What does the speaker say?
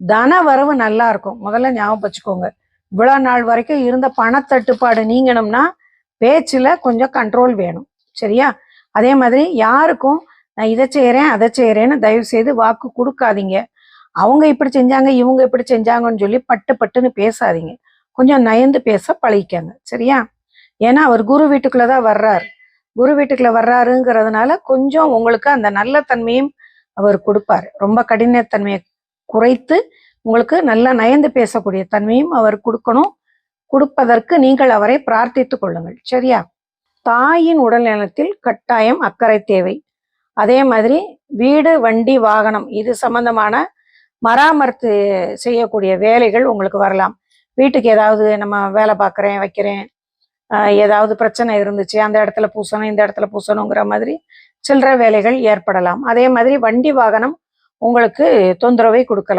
தன வரவு நல்லா இருக்கும். முதல்ல ஞாபகம் வச்சுக்கோங்க. இவ்வளவு நாள் வரைக்கும் இருந்த பணத்தட்டுப்பாடு நீங்கணும்னா பேச்சுல கொஞ்சம் கண்ட்ரோல் வேணும். சரியா? அதே மாதிரி யாருக்கும் நான் இதை செய்யறேன் அதை செய்யறேன்னு தயவு செய்து வாக்கு கொடுக்காதீங்க. அவங்க இப்படி செஞ்சாங்க இவங்க இப்படி செஞ்சாங்கன்னு சொல்லி பட்டு பட்டுன்னு பேசாதீங்க. கொஞ்சம் நயந்து பேச பழகிக்கங்க. சரியா? ஏன்னா அவர் குரு வீட்டுக்குள்ளதான் வர்றாரு. குரு வீட்டுக்குள்ள வர்றாருங்கிறதுனால கொஞ்சம் உங்களுக்கு அந்த நல்ல தன்மையும் அவர் கொடுப்பாரு. ரொம்ப கடினத்தன்மையை குறைத்து உங்களுக்கு நல்லா நயந்து பேசக்கூடிய தன்மையும் அவர் கொடுக்கணும். கொடுப்பதற்கு நீங்கள் அவரை பிரார்த்தித்து கொள்ளுங்கள். சரியா? தாயின் உடல் நலத்தில் கட்டாயம் அக்கறை தேவை. அதே மாதிரி வீடு வண்டி வாகனம் இது சம்பந்தமான மராமத்து செய்யக்கூடிய வேலைகள் உங்களுக்கு வரலாம். வீட்டுக்கு ஏதாவது நம்ம வேலை பார்க்குறேன் வைக்கிறேன், ஏதாவது பிரச்சனை இருந்துச்சு, அந்த இடத்துல பூசணும் இந்த இடத்துல பூசணுங்கிற மாதிரி சில்லற வேலைகள் ஏற்படலாம். அதே மாதிரி வண்டி வாகனம் உங்களுக்கு தொந்தரவை கொடுக்கலாம்.